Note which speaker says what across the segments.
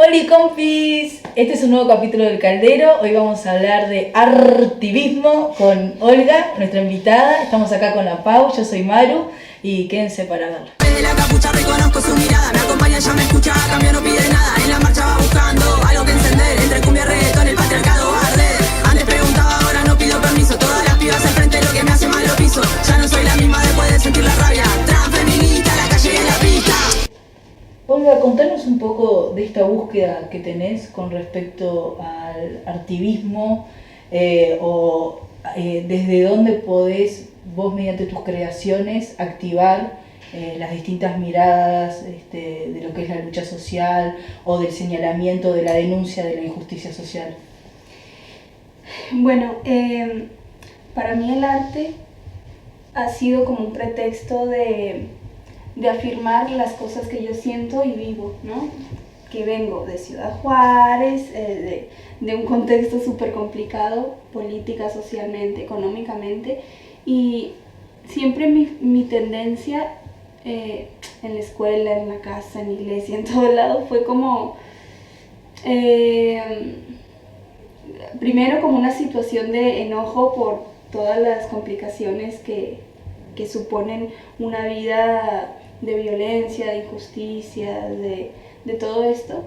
Speaker 1: Hola compis, este es un nuevo capítulo del Caldero. Hoy vamos a hablar de artivismo con Olga, nuestra invitada. Estamos acá con la Pau, yo soy Maru y quédense para verla.
Speaker 2: Desde la capucha reconozco su mirada, me acompaña, ya me escucha, a cambio no pide nada. En la marcha va buscando algo que encender, entre cumbia, reggaetón, el patriarcado arde. Antes preguntaba, ahora no pido permiso, todas las pibas al frente, lo que me hace mal lo piso. Ya no soy la misma después de sentir la rabia, transfeminista, la calle y en la pista.
Speaker 1: Olga, contanos un poco de esta búsqueda que tenés con respecto al artivismo desde dónde podés vos mediante tus creaciones activar las distintas miradas de lo que es la lucha social o del señalamiento de la denuncia de la injusticia social.
Speaker 3: Bueno, para mí el arte ha sido como un pretexto de afirmar las cosas que yo siento y vivo, ¿no? Que vengo de Ciudad Juárez, de un contexto súper complicado, política, socialmente, económicamente, y siempre mi tendencia en la escuela, en la casa, en la iglesia, en todo lado, fue como, primero como una situación de enojo por todas las complicaciones que suponen una vida de violencia, de injusticia, de todo esto.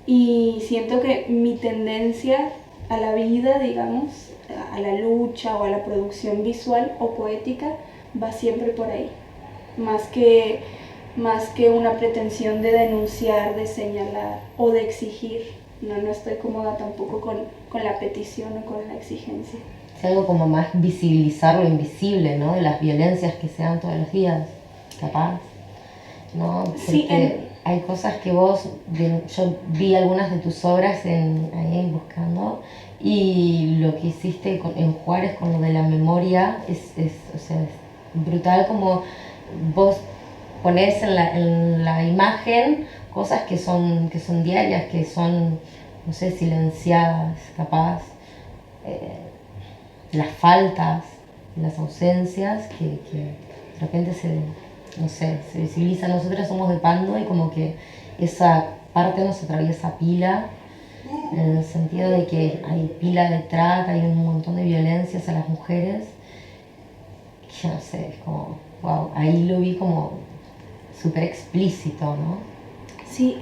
Speaker 3: Y siento que mi tendencia a la vida, digamos, a la lucha o a la producción visual o poética va siempre por ahí, más que una pretensión de denunciar, de señalar o de exigir. No estoy cómoda tampoco con la petición o con la exigencia.
Speaker 4: Es algo como más visibilizar lo invisible, ¿no? De las violencias que se dan todos los días, capaz, ¿no? Porque
Speaker 3: sí,
Speaker 4: hay cosas que yo vi algunas de tus obras ahí buscando, y lo que hiciste en Juárez con lo de la memoria es brutal, como vos ponés en la imagen cosas que son diarias, que son, no sé, silenciadas, capaz. Las faltas, las ausencias que de repente se visibilizan. Nosotras somos de Pando y como que esa parte nos atraviesa pila, en el sentido de que hay pila de trata, hay un montón de violencias a las mujeres, que no sé, es como, wow, ahí lo vi como súper explícito, ¿no?
Speaker 3: Sí,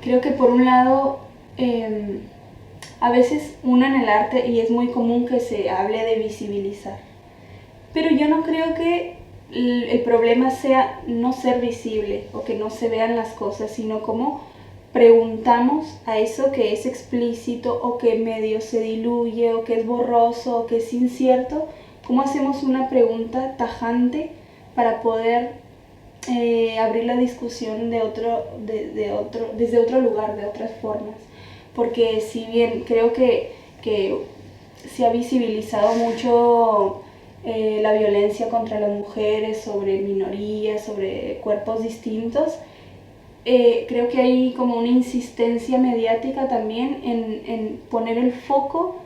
Speaker 3: creo que por un lado, a veces uno en el arte, y es muy común que se hable de visibilizar, pero yo no creo que el problema sea no ser visible o que no se vean las cosas, sino cómo preguntamos a eso que es explícito o que medio se diluye o que es borroso o que es incierto, cómo hacemos una pregunta tajante para poder abrir la discusión desde otro lugar, de otras formas. Porque si bien creo que se ha visibilizado mucho la violencia contra las mujeres, sobre minorías, sobre cuerpos distintos, creo que hay como una insistencia mediática también en poner el foco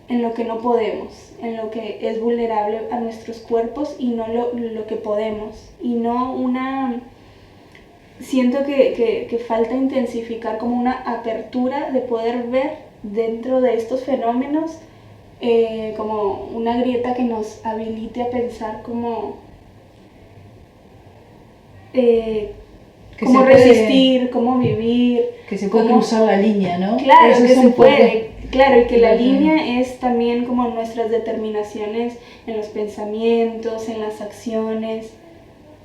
Speaker 3: en lo que no podemos, en lo que es vulnerable a nuestros cuerpos y no lo que podemos, y no una... Siento que falta intensificar como una apertura de poder ver dentro de estos fenómenos como una grieta que nos habilite a pensar cómo resistir, cómo vivir.
Speaker 1: Que se puede cruzar la línea, ¿no?
Speaker 3: Claro, que se puede. Claro, y que la línea es también como nuestras determinaciones en los pensamientos, en las acciones,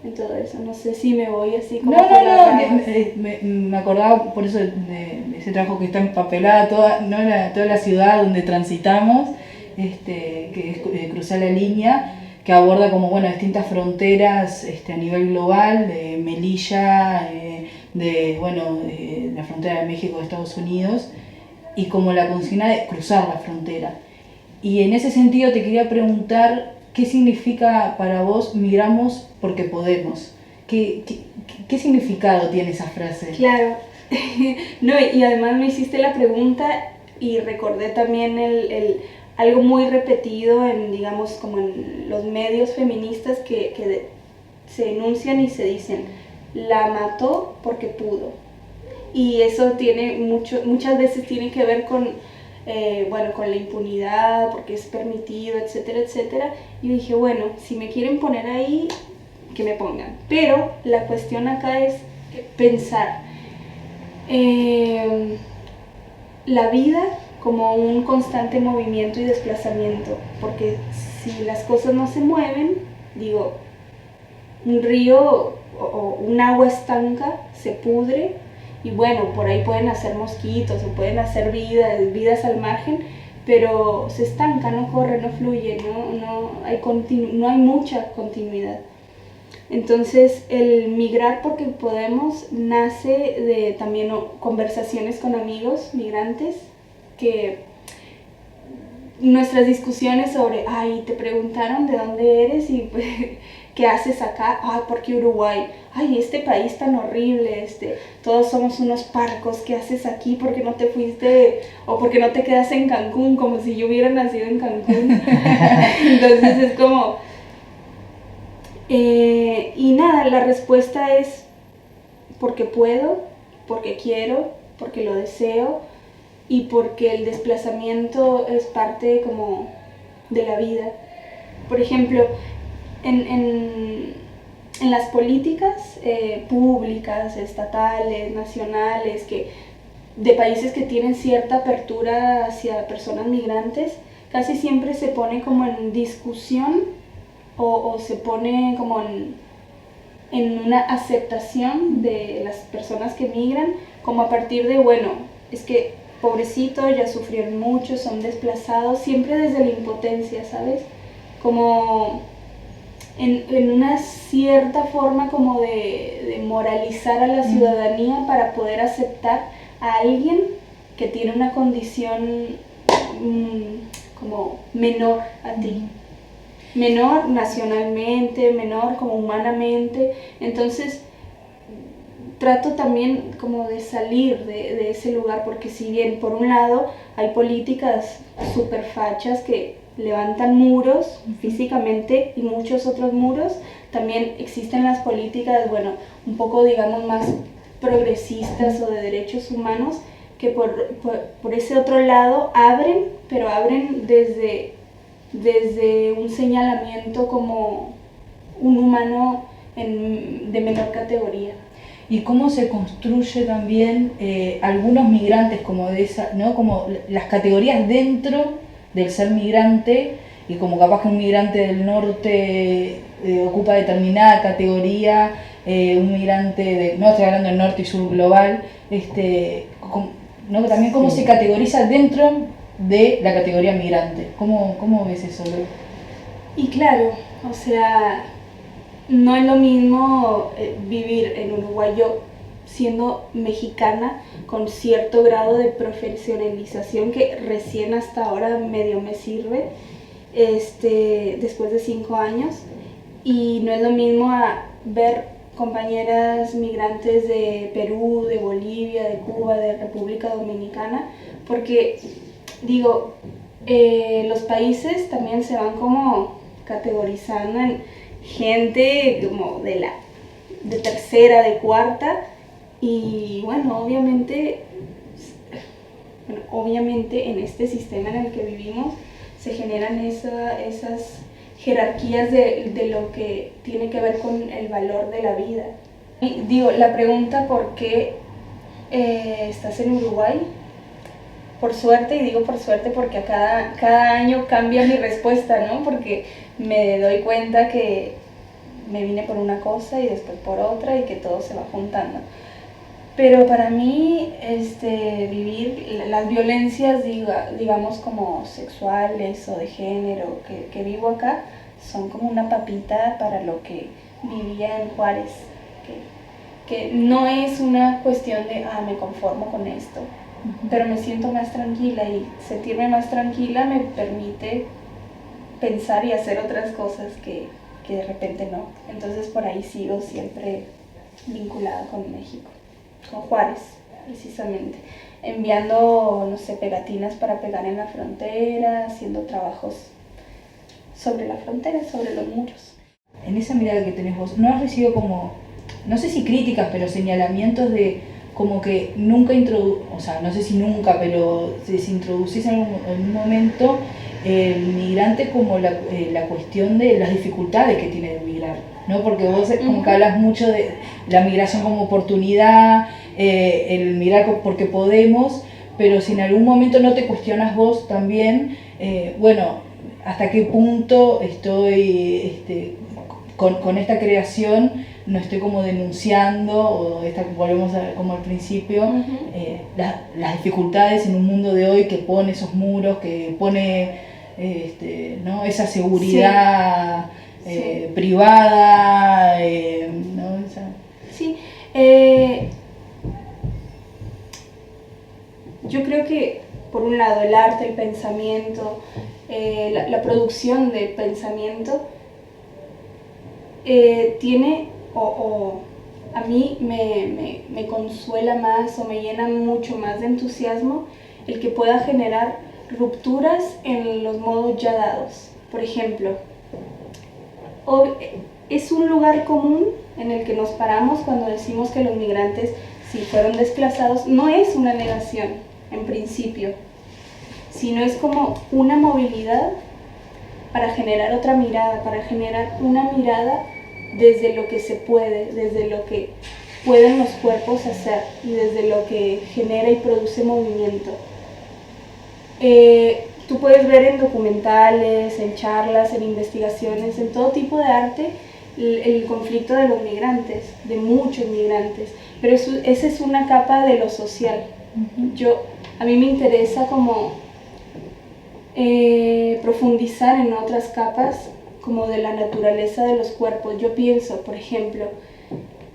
Speaker 3: en todo eso. No sé si me voy así como...
Speaker 1: Me acordaba por eso de ese trabajo que está empapelada toda la ciudad donde transitamos, que es cruzar la línea, que aborda como, bueno, distintas fronteras a nivel global, de Melilla, de la frontera de México, de Estados Unidos, y como la consigna de cruzar la frontera. Y en ese sentido te quería preguntar, ¿qué significa para vos migramos porque podemos? ¿Qué significado tiene esa frase?
Speaker 3: Claro, no, y además me hiciste la pregunta y recordé también algo muy repetido digamos, como en los medios feministas que se enuncian y se dicen, la mató porque pudo. y eso tiene muchas veces tiene que ver con, con la impunidad, porque es permitido, etcétera, etcétera. Y dije, bueno, si me quieren poner ahí, que me pongan. Pero la cuestión acá es pensar la vida como un constante movimiento y desplazamiento, porque si las cosas no se mueven, digo, un río o un agua estanca se pudre y bueno, por ahí pueden hacer mosquitos o pueden hacer vidas al margen, pero se estanca, no corre, no fluye, no hay mucha continuidad. Entonces el migrar porque podemos nace de también conversaciones con amigos migrantes, que nuestras discusiones sobre, ay, te preguntaron de dónde eres y pues, ¿qué haces acá? Ah, ¿por qué Uruguay? Ay, este país tan horrible, todos somos unos parcos, ¿qué haces aquí? ¿Por qué no te fuiste o por qué no te quedas en Cancún? Como si yo hubiera nacido en Cancún. Entonces es como... y nada, la respuesta es porque puedo, porque quiero, porque lo deseo y porque el desplazamiento es parte como de la vida. Por ejemplo, en las políticas públicas, estatales, nacionales, de países que tienen cierta apertura hacia personas migrantes, casi siempre se pone como en discusión o se pone como en una aceptación de las personas que migran, como a partir de, bueno, es que pobrecitos, ya sufrieron mucho, son desplazados, siempre desde la impotencia, ¿sabes? Como en una cierta forma como de moralizar a la ciudadanía para poder aceptar a alguien que tiene una condición como menor a ti. Menor nacionalmente, menor como humanamente. Entonces trato también como de salir de ese lugar, porque si bien por un lado hay políticas súper fachas que levantan muros físicamente y muchos otros muros, también existen las políticas, bueno, un poco digamos más progresistas o de derechos humanos que por ese otro lado abren, pero abren desde un señalamiento como un humano de menor categoría.
Speaker 1: Y cómo se construye también algunos migrantes como de esa, ¿no? Como las categorías dentro del ser migrante, y como capaz que un migrante del norte ocupa determinada categoría, un migrante no estoy hablando del norte y sur global, ¿no? También cómo se categoriza dentro de la categoría migrante. ¿Cómo ves eso, Lu?
Speaker 3: Y claro, o sea, no es lo mismo vivir en Uruguay, yo siendo mexicana con cierto grado de profesionalización que recién hasta ahora medio me sirve, después de 5 años, y no es lo mismo a ver compañeras migrantes de Perú, de Bolivia, de Cuba, de República Dominicana, porque digo, los países también se van como categorizando en gente como de tercera, de cuarta, y bueno, obviamente en este sistema en el que vivimos se generan esas jerarquías de lo que tiene que ver con el valor de la vida. Y digo, la pregunta ¿por qué estás en Uruguay? Por suerte, y digo por suerte porque cada año cambia mi respuesta, ¿no? Porque me doy cuenta que me vine por una cosa y después por otra y que todo se va juntando. Pero para mí, vivir las violencias, digamos como sexuales o de género que vivo acá, son como una papita para lo que vivía en Juárez, que no es una cuestión de, me conformo con esto, pero me siento más tranquila, y sentirme más tranquila me permite pensar y hacer otras cosas que de repente no. Entonces por ahí sigo siempre vinculada con México, con Juárez precisamente, enviando, no sé, pegatinas para pegar en la frontera, haciendo trabajos sobre la frontera, sobre los muros.
Speaker 1: En esa mirada que tenés vos, ¿no has recibido como, no sé si críticas, pero señalamientos de como que nunca o sea, no sé si nunca, pero si introducís en un momento el migrante como la cuestión de las dificultades que tiene de migrar, ¿no? Porque vos como que hablas mucho de la migración como oportunidad, el migrar porque podemos, pero si en algún momento no te cuestionas vos también, bueno, hasta qué punto estoy con esta creación, no estoy como denunciando, o volvemos a ver como al principio, las dificultades en un mundo de hoy que pone esos muros, que pone ¿no? esa seguridad privada, ¿no?
Speaker 3: Sí, yo creo que por un lado el arte, el pensamiento, la producción de pensamiento tiene, a mí me consuela más o me llena mucho más de entusiasmo el que pueda generar rupturas en los modos ya dados. Por ejemplo, es un lugar común en el que nos paramos cuando decimos que los migrantes, si fueron desplazados, no es una negación en principio, sino es como una movilidad para generar otra mirada, para generar una mirada desde lo que se puede, desde lo que pueden los cuerpos hacer y desde lo que genera y produce movimiento. Tú puedes ver en documentales, en charlas, en investigaciones, en todo tipo de arte, el conflicto de los migrantes, de muchos migrantes, pero esa es una capa de lo social. A mí me interesa como profundizar en otras capas como de la naturaleza de los cuerpos. Yo pienso, por ejemplo,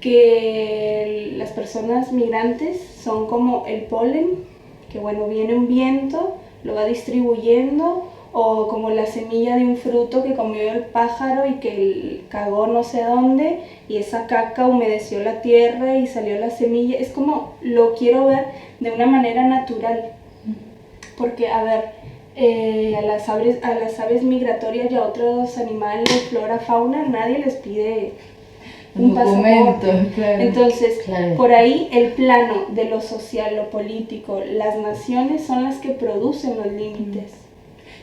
Speaker 3: que las personas migrantes son como el polen, que bueno, viene un viento, lo va distribuyendo, o como la semilla de un fruto que comió el pájaro y que cagó no sé dónde, y esa caca humedeció la tierra y salió la semilla. Es como, lo quiero ver de una manera natural, porque a ver, a las aves migratorias y a otros animales, flora, fauna, nadie les pide un pasaporte. Claro. Entonces, claro, por ahí el plano de lo social, lo político, las naciones son las que producen los límites.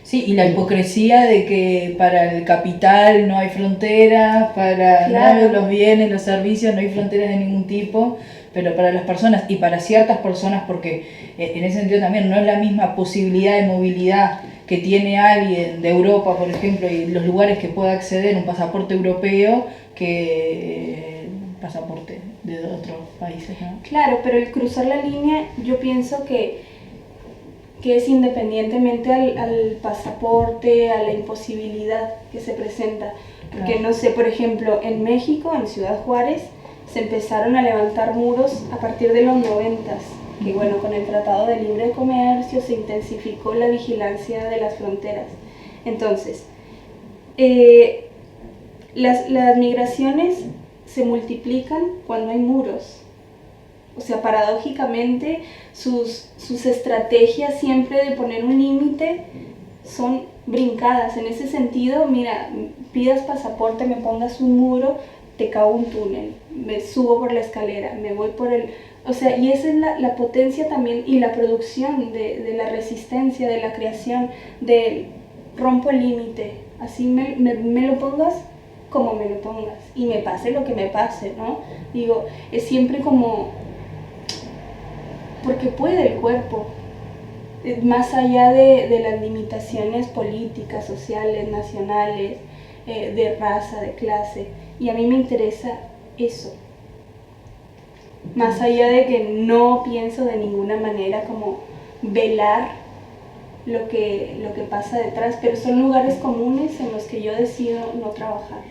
Speaker 1: Sí, y la hipocresía de que para el capital no hay fronteras, para claro, los bienes, los servicios, no hay fronteras de ningún tipo, pero para las personas y para ciertas personas, porque en ese sentido también no es la misma posibilidad de movilidad que tiene alguien de Europa, por ejemplo, y los lugares que pueda acceder a un pasaporte europeo que un pasaporte de otros países, ¿no?
Speaker 3: Claro, pero el cruzar la línea, yo pienso que es independientemente al pasaporte, a la imposibilidad que se presenta. Porque claro, no sé, por ejemplo, en México, en Ciudad Juárez, se empezaron a levantar muros a partir de los 90s, que bueno, con el Tratado de Libre Comercio se intensificó la vigilancia de las fronteras. Entonces, las migraciones se multiplican cuando hay muros. O sea, paradójicamente, sus estrategias siempre de poner un límite son brincadas. En ese sentido, mira, pidas pasaporte, me pongas un muro, te cago un túnel, me subo por la escalera, me voy por el... O sea, y esa es la potencia también y la producción de la resistencia, de la creación, de rompo el límite, así me lo pongas como me lo pongas, y me pase lo que me pase, ¿no? Digo, es siempre como... porque puede el cuerpo, más allá de las limitaciones políticas, sociales, nacionales, de raza, de clase, y a mí me interesa eso, más allá de que no pienso de ninguna manera como velar lo que pasa detrás, pero son lugares comunes en los que yo decido no trabajar,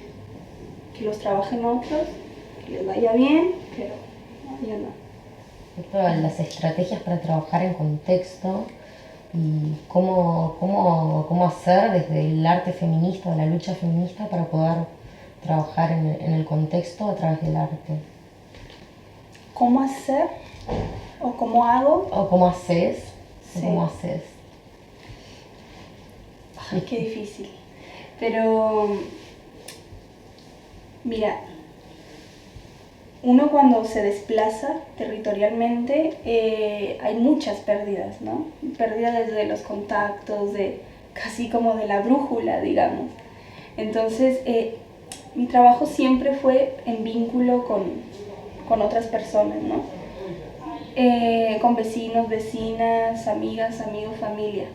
Speaker 3: que los trabajen otros, que les vaya bien, pero no, yo no.
Speaker 4: Las estrategias para trabajar en contexto y cómo hacer desde el arte feminista o la lucha feminista para poder trabajar en el contexto a través del arte.
Speaker 3: ¿Cómo hacer? ¿O cómo hago?
Speaker 4: ¿O cómo haces?
Speaker 3: Sí.
Speaker 4: ¿Cómo haces?
Speaker 3: Ay, qué difícil. Pero, mira, uno cuando se desplaza territorialmente hay muchas pérdidas, ¿no? Pérdidas de los contactos, casi como de la brújula, digamos. Entonces, mi trabajo siempre fue en vínculo con otras personas, ¿no? Con vecinos, vecinas, amigas, amigos, familia.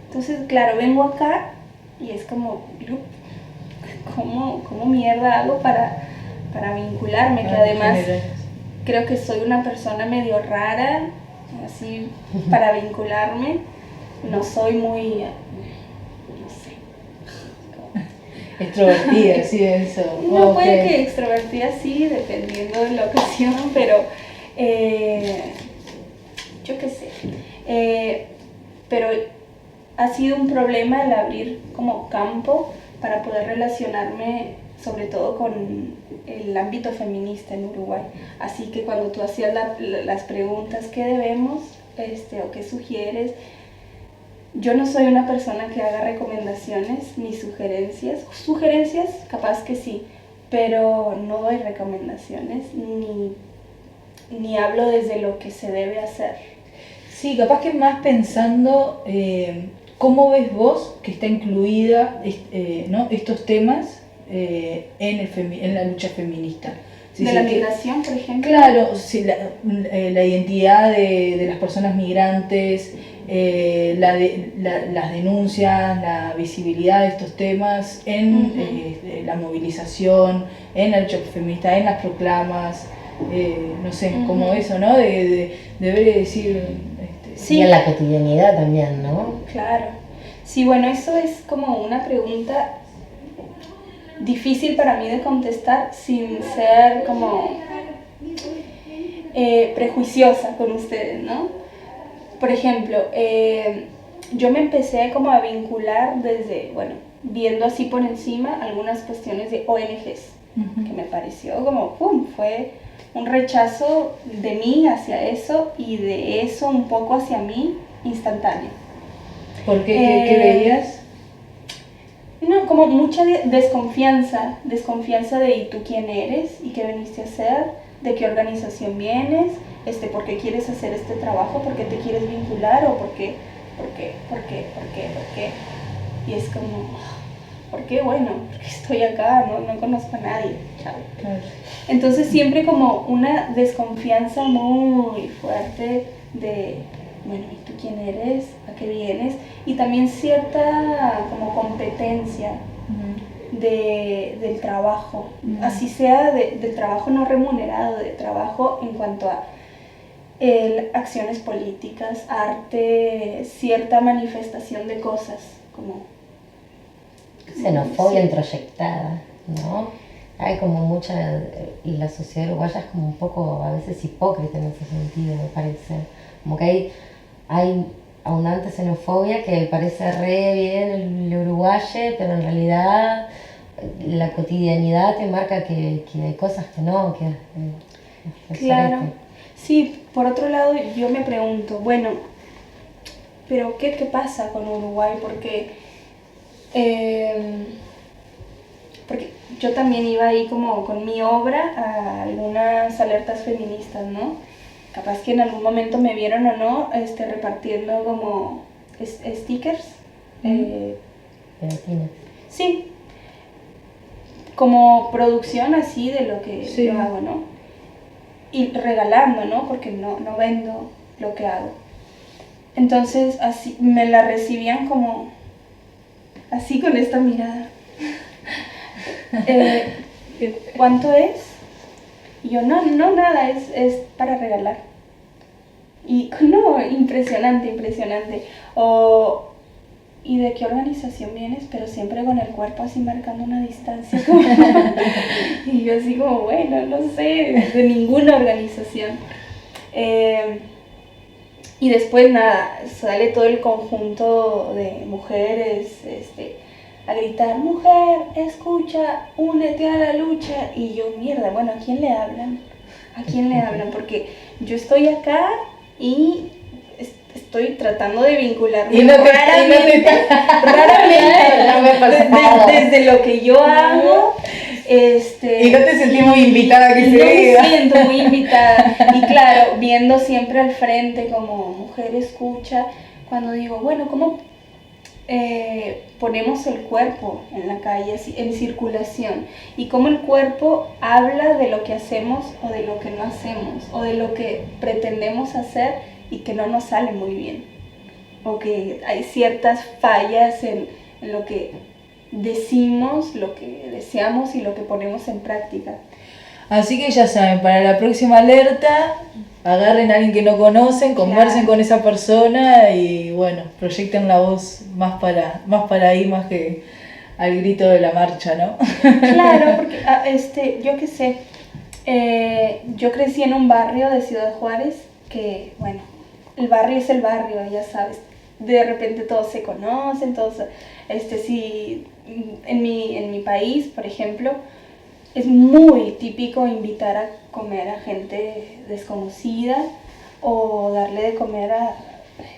Speaker 3: Entonces, claro, vengo acá y es como, ¿cómo mierda hago para vincularme? Que además creo que soy una persona medio rara, así, para vincularme. No soy muy, no sé.
Speaker 1: Extrovertida, sí, eso.
Speaker 3: No,
Speaker 1: Okay.
Speaker 3: puede que extrovertida sí, dependiendo de la ocasión, pero yo qué sé. Pero ha sido un problema el abrir como campo para poder relacionarme sobre todo con el ámbito feminista en Uruguay. Así que cuando tú hacías las preguntas, ¿qué debemos o qué sugieres? Yo no soy una persona que haga recomendaciones ni sugerencias. Sugerencias, capaz que sí, pero no doy recomendaciones ni hablo desde lo que se debe hacer.
Speaker 1: Sí, capaz que más pensando cómo ves vos que está incluida ¿no? estos temas en la lucha feminista.
Speaker 3: Sí, de la migración, por ejemplo.
Speaker 1: Claro, sí, la identidad de las personas migrantes, las denuncias, la visibilidad de estos temas en la movilización, en la lucha feminista, en las proclamas, no sé, como eso, ¿no? De ver decir...
Speaker 4: Sí. Y en la cotidianidad también, ¿no?
Speaker 3: Claro. Sí, bueno, eso es como una pregunta difícil para mí de contestar sin ser como prejuiciosa con ustedes, ¿no? Por ejemplo, yo me empecé como a vincular desde, bueno, viendo así por encima algunas cuestiones de ONGs, que me pareció como, ¡pum!, fue un rechazo de mí hacia eso y de eso un poco hacia mí instantáneo.
Speaker 1: ¿Por qué? ¿Qué veías?
Speaker 3: No, como mucha desconfianza de ¿y tú quién eres? ¿Y qué veniste a hacer? ¿De qué organización vienes? ¿Por qué quieres hacer este trabajo? ¿Por qué te quieres vincular? ¿O por qué? Y es como, ¿por qué? Bueno, porque estoy acá, no conozco a nadie, chao.
Speaker 1: Claro.
Speaker 3: Entonces siempre como una desconfianza muy fuerte de, bueno, ¿y tú quién eres? ¿A qué vienes? Y también cierta como competencia del trabajo, así sea del trabajo no remunerado, de trabajo en cuanto a acciones políticas, arte, cierta manifestación de cosas, como...
Speaker 4: Xenofobia introyectada, ¿no? Hay como mucha, la sociedad uruguaya es como un poco a veces hipócrita en ese sentido, me parece. Como que hay abundante xenofobia que parece re bien el uruguayo, pero en realidad la cotidianidad te marca que hay cosas que no, que
Speaker 3: claro. Sí, por otro lado yo me pregunto, bueno, pero ¿qué pasa con Uruguay? Porque yo también iba ahí como con mi obra a algunas alertas feministas, ¿no? Capaz que en algún momento me vieron o no repartiendo como stickers.
Speaker 4: Pegatines.
Speaker 3: Sí, como producción así de lo que
Speaker 1: sí.
Speaker 3: yo hago, ¿no? Y regalando, ¿no? Porque no vendo lo que hago. Entonces así me la recibían como así con esta mirada. ¿Cuánto es? Y yo, no, nada, es para regalar. Y no, impresionante. ¿Y de qué organización vienes? Pero siempre con el cuerpo así marcando una distancia. Y yo así como, bueno, no sé, de ninguna organización. Y después nada, sale todo el conjunto de mujeres a gritar, mujer, escucha, únete a la lucha. Y yo, mierda, bueno, ¿a quién le hablan? ¿A quién le hablan? Porque yo estoy acá y estoy tratando de vincularme raramente,
Speaker 4: no me pasa nada.
Speaker 3: desde lo que yo hago,
Speaker 1: Y no te sentís muy invitada que se
Speaker 3: no
Speaker 1: diga.
Speaker 3: me siento muy invitada. Y claro, viendo siempre al frente como mujer escucha, cuando digo, bueno, ¿cómo ponemos el cuerpo en la calle, en circulación? Y cómo el cuerpo habla de lo que hacemos o de lo que no hacemos, o de lo que pretendemos hacer y que no nos sale muy bien. O que hay ciertas fallas en lo que decimos, lo que deseamos y lo que ponemos en práctica.
Speaker 1: Así que ya saben, para la próxima alerta, agarren a alguien que no conocen, conversen con esa persona y bueno, proyecten la voz más para ahí, más que al grito de la marcha, ¿no?
Speaker 3: Claro, porque yo qué sé, yo crecí en un barrio de Ciudad Juárez que, bueno, el barrio es el barrio, ya sabes, de repente todos se conocen, todos, sí, en mi país, por ejemplo, es muy típico invitar a comer a gente desconocida o darle de comer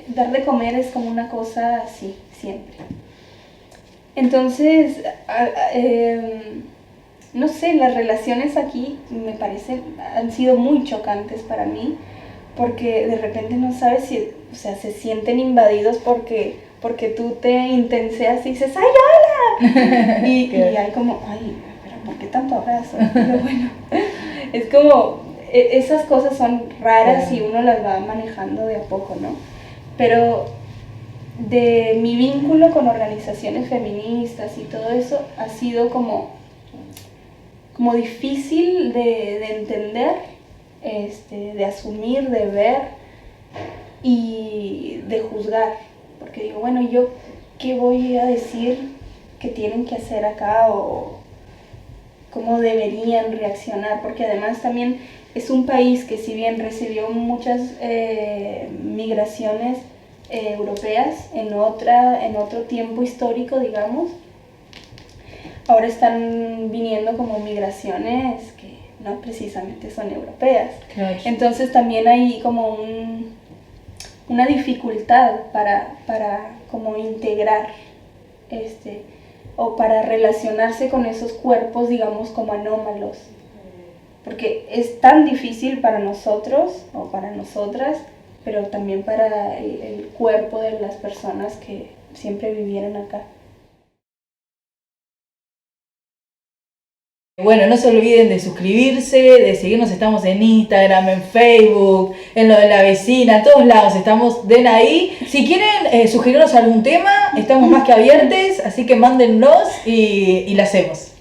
Speaker 3: dar de comer es como una cosa así, siempre. Entonces, no sé, las relaciones aquí me parecen, han sido muy chocantes para mí, porque de repente no sabes si, o sea, se sienten invadidos porque tú te intenseas y dices, ¡ay, hola! Y hay como, ¡ay, pero ¿por qué tanto abrazo? Pero bueno, es como, esas cosas son raras y uno las va manejando de a poco, ¿no? Pero de mi vínculo con organizaciones feministas y todo eso ha sido como difícil de entender, de asumir, de ver y de juzgar, porque digo, bueno, ¿yo qué voy a decir que tienen que hacer acá o cómo deberían reaccionar? Porque además también es un país que si bien recibió muchas migraciones europeas en otro tiempo histórico, digamos, ahora están viniendo como migraciones que no precisamente son europeas.
Speaker 1: Claro.
Speaker 3: Entonces también hay como una dificultad para como integrar o para relacionarse con esos cuerpos, digamos, como anómalos. Porque es tan difícil para nosotros o para nosotras, pero también para el cuerpo de las personas que siempre vivieron acá.
Speaker 1: Bueno, no se olviden de suscribirse, de seguirnos, estamos en Instagram, en Facebook, en lo de la vecina, en todos lados estamos, den ahí. Si quieren sugerirnos algún tema, estamos más que abiertos, así que mándennos y la hacemos.